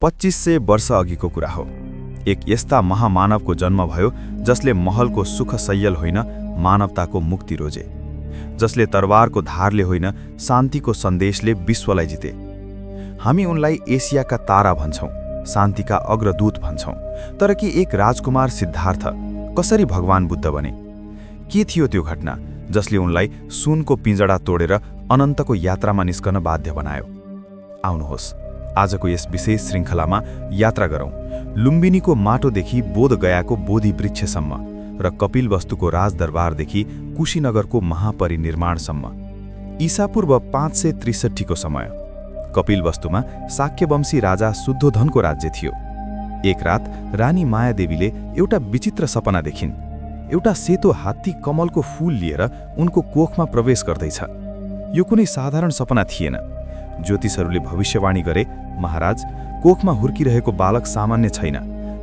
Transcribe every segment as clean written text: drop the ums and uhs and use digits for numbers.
2500 वर्ष अघिको कुरा हो। एक यस्ता महामानवको जन्म भयो जसले महलको सुख सय्यल होइन, मानवताको मुक्ति रोजे, जसले तरवारको धारले होइन, शान्तिको सन्देशले विश्वलाई जिते। हामी उनलाई एसियाका तारा भन्छौं, शान्तिका अग्रदूत भन्छौं। तर के एक राजकुमार सिद्धार्थ कसरी भगवान बुद्ध बने? के थियो त्यो घटना जसले उनलाई सुनको पिंजडा तोडेर अनन्तको यात्रामा निस्कन बाध्य बनायो? आउनुहोस्, आजको यस विशेष श्रृङ्खलामा यात्रा गरौँ लुम्बिनीको माटोदेखि बोधगयाको बोधि वृक्षसम्म र कपिलवस्तुको राजदरबारदेखि कुशीनगरको महापरिनिर्माणसम्म। ईसापूर्व 563 को समय कपिलवस्तुमा शाक्यवंशी राजा शुद्धोधनको राज्य थियो। एक रात रानी मायादेवीले एउटा विचित्र सपना देखिन्। एउटा सेतो हात्ती कमलको फूल लिएर उनको कोखमा प्रवेश गर्दैछ। यो कुनै साधारण सपना थिएन। ज्योतिषहरूले भविष्यवाणी गरे, महाराज, कोखमा हुर्किरहेको बालक सामान्य छैन।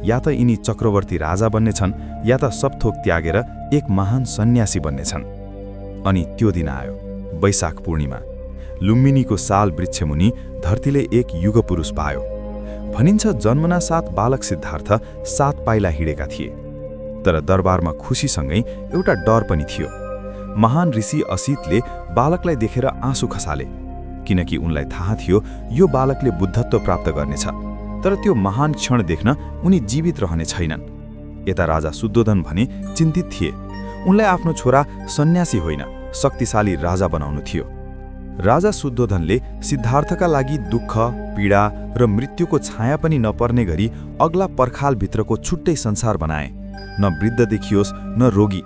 या त यिनी चक्रवर्ती राजा बन्नेछन्, या त सब थोक त्यागेर एक महान सन्यासी बन्नेछन्। अनि त्यो दिन आयो, वैशाख पूर्णिमा। लुम्बिनीको साल वृक्षमुनि धरतीले एक युगपुरुष पायो। भनिन्छ जन्मना साथ बालक सिद्धार्थ 7 पाइला हिँडेका थिए। तर दरबारमा खुसीसँगै एउटा डर पनि थियो। महान ऋषि असितले बालकलाई देखेर आँसु खसाले, किनकि उनलाई थाहा थियो यो बालकले बुद्धत्व प्राप्त गर्नेछ। तर त्यो महान क्षण देख्न उनी जीवित रहने छैनन्। यता राजा शुद्धोधन भने चिन्तित थिए। उनलाई आफ्नो छोरा सन्यासी होइन, शक्तिशाली राजा बनाउनु थियो। राजा शुद्धोधनले सिद्धार्थका लागि दुःख, पीडा र मृत्युको छाया पनि नपर्ने गरी अग्ला पर्खालभित्रको छुट्टै संसार बनाए। न वृद्ध देखियोस् न रोगी।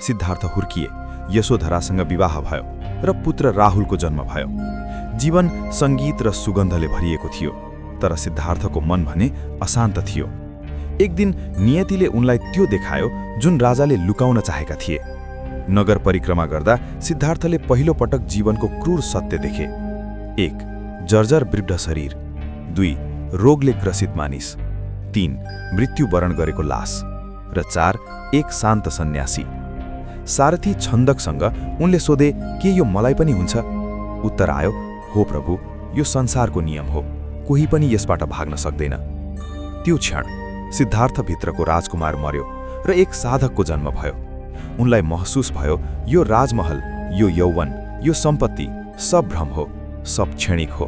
सिद्धार्थ हुर्किए, यशोधरासँग विवाह भयो र पुत्र राहुलको जन्म भयो। जीवन सङ्गीत र सुगन्धले भरिएको थियो। तर सिद्धार्थको मन भने अशान्त थियो। एक दिन नियतिले उनलाई त्यो देखायो जुन राजाले लुकाउन चाहेका थिए। नगर परिक्रमा गर्दा सिद्धार्थले पहिलो पटक जीवनको क्रूर सत्य देखे। 1. जर्जर वृद्ध शरीर। 2. रोगले ग्रसित मानिस। 3. मृत्युवरण गरेको लास। र 4. एक शान्त सन्यासी। सारथी छन्दकसँग उनले सोधे, के यो मलाई पनि हुन्छ? उत्तर आयो, हो प्रभु, यो संसारको नियम हो, कोही पनि यसबाट भाग्न सक्दैन। त्यो क्षण सिद्धार्थभित्रको राजकुमार मर्यो र एक साधकको जन्म भयो। उनलाई महसुस भयो यो राजमहल, यो यौवन, यो सम्पत्ति सब भ्रम हो, सब क्षणिक हो।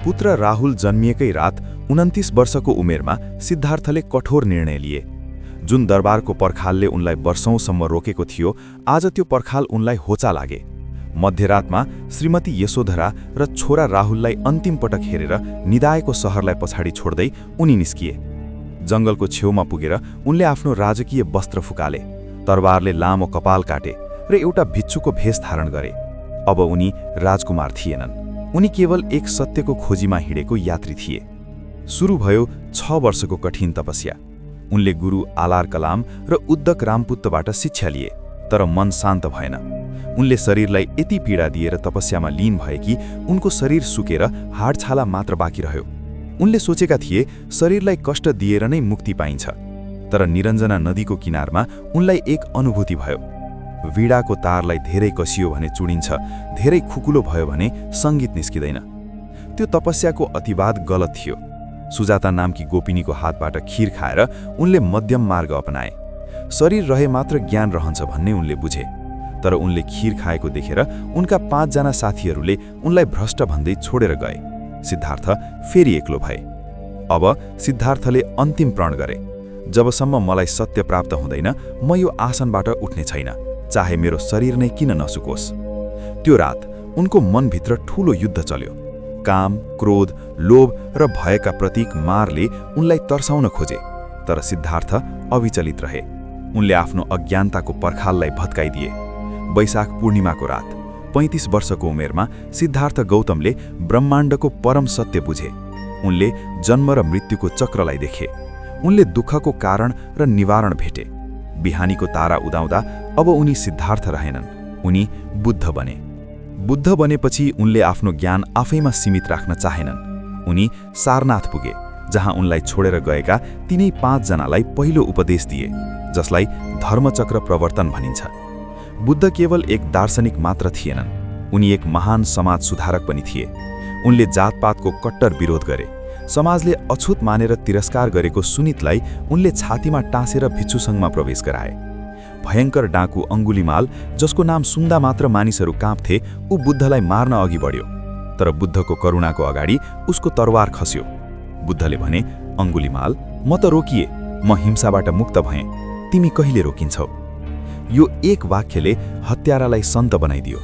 पुत्र राहुल जन्मिएकै रात 29 वर्षको उमेरमा सिद्धार्थले कठोर निर्णय लिए। जुन दरबारको पर्खालले उनलाई वर्षौंसम्म रोकेको थियो, आज त्यो पर्खाल उनलाई होचा लागे। मध्यरातमा श्रीमती यशोधरा र छोरा राहुललाई अन्तिम पटक हेरेर निदाएको सहरलाई पछाडि छोड्दै उनी निस्किए। जङ्गलको छेउमा पुगेर उनले आफ्नो राजकीय वस्त्र फुकाले, तरवारले लामो कपाल काटे र एउटा भिक्षुको भेष धारण गरे। अब उनी राजकुमार थिएनन्, उनी केवल एक सत्यको खोजीमा हिँडेको यात्री थिए। सुरु भयो 6 वर्षको कठिन तपस्या। उनले गुरु आलार कलाम र उद्दक रामपुत्तबाट शिक्षा लिए, तर मन शान्त भएन। उनले शरीरलाई यति पीडा दिएर तपस्यामा लीन भए कि उनको शरीर सुकेर हाडछाला मात्र बाँकी रह्यो। उनले सोचेका थिए शरीरलाई कष्ट दिएर नै मुक्ति पाइन्छ। तर निरञ्जना नदीको किनारमा उनलाई एक अनुभूति भयो। वीणाको तारलाई धेरै कसियो भने चुडिन्छ, धेरै खुकुलो भयो भने सङ्गीत निस्किँदैन। त्यो तपस्याको अतिवाद गलत थियो। सुजाता नामकी गोपिनीको हातबाट खीर खाएर उनले मध्यम मार्ग अपनाए। शरीर रहे मात्र ज्ञान रहन्छ भन्ने उनले बुझे। तर उनले खीर खाएको देखेर उनका 5 जना साथीहरूले उनलाई भ्रष्ट भन्दै छोडेर गए। सिद्धार्थ फेरि एक्लो भए। अब सिद्धार्थले अन्तिम प्रण गरे, जबसम्म मलाई सत्य प्राप्त हुँदैन म यो आसनबाट उठ्ने छैन, चाहे मेरो शरीर नै किन नसुकोस्। त्यो रात उनको मनभित्र ठूलो युद्ध चल्यो। काम, क्रोध, लोभ र भयका प्रतीक मारले उनलाई तर्साउन खोजे। तर सिद्धार्थ अविचलित रहे। उनले आफ्नो अज्ञानताको पर्खाललाई भत्काइदिए। वैशाख पूर्णिमाको रात 35 वर्षको उमेरमा सिद्धार्थ गौतमले ब्रह्माण्डको परम सत्य बुझे। उनले जन्म र मृत्युको चक्रलाई देखे। उनले दुःखको कारण र निवारण भेटे। बिहानीको तारा उदाउँदा अब उनी सिद्धार्थ रहेनन्, उनी बुद्ध बने। बुद्ध बनेपछि उनले आफ्नो ज्ञान आफैमा सीमित राख्न चाहेनन्। उनी सारनाथ पुगे, जहाँ उनलाई छोडेर गएका तिनै 5 जनालाई पहिलो उपदेश दिए, जसलाई धर्मचक्र प्रवर्तन भनिन्छ। बुद्ध केवल एक दार्शनिक मात्र थिएनन्, उनी एक महान समाज सुधारक पनि थिए। उनले जातपातको कट्टर विरोध गरे, समाजले अछुत मानेर तिरस्कार गरेको सुनितलाई उनले छातीमा टाँसेर भिक्षुसङ्घमा प्रवेश गराए। भयङ्कर डाकु अङ्गुलीमाल, जसको नाम सुन्दा मात्र मानिसहरू काँप्थे, ऊ बुद्धलाई मार्न अघि बढ्यो। तर बुद्धको करुणाको अगाडि उसको तरवार खस्यो। बुद्धले भने, अङ्गुलीमाल, म त रोकिए, म हिंसाबाट मुक्त भएँ, तिमी कहिले रोकिन्छौ? यो एक वाक्यले हत्यारालाई सन्त बनाइदियो।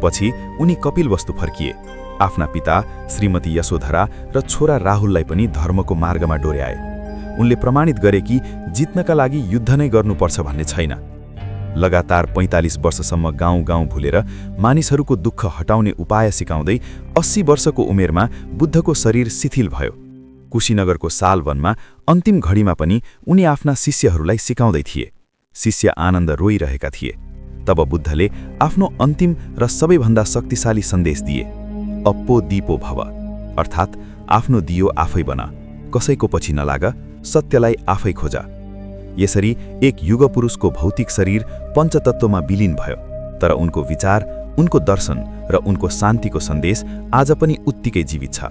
पछि उनी कपिलवस्तु फर्किए। आफ्ना पिता श्रीमती यशोधरा र छोरा राहुललाई पनि धर्मको मार्गमा डोर्याए। उनले प्रमाणित गरे कि जित्नका लागि युद्ध नै गर्नुपर्छ भन्ने छैन। लगातार 45 वर्षसम्म गाउँ गाउँ भुलेर मानिसहरूको दुःख हटाउने उपाय सिकाउँदै 80 वर्षको उमेरमा बुद्धको शरीर शिथिल भयो। कुशीनगरको सालवनमा अन्तिम घडीमा पनि उनी आफ्ना शिष्यहरूलाई सिकाउँदै थिए। शिष्य आनन्द रोइरहेका थिए। तब बुद्धले आफ्नो अन्तिम र सबैभन्दा शक्तिशाली सन्देश दिए, अप्पो दीपो भव, अर्थात् आफ्नो दियो आफै बना, कसैको पछि नलाग, सत्यलाई आफै खोज। यसरी एक युगपुरुषको भौतिक शरीर पञ्चतत्वमा विलीन भयो, तर उनको विचार, उनको दर्शन र उनको शान्तिको सन्देश आज पनि उत्तिकै जीवित छ।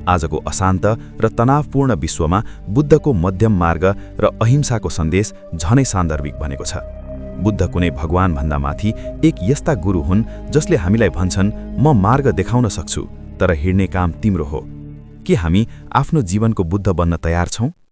आजको अशान्त र तनावपूर्ण विश्वमा बुद्धको मध्यम मार्ग र अहिंसाको सन्देश झनै सान्दर्भिक बनेको छ। बुद्ध कुनै भगवानभन्दा माथि एक यस्ता गुरु हुन् जसले हामीलाई भन्छन्, म मार्ग देखाउन सक्छु, तर हिँड्ने काम तिम्रो हो। के हामी आफ्नो जीवनको बुद्ध बन्न तयार छौँ?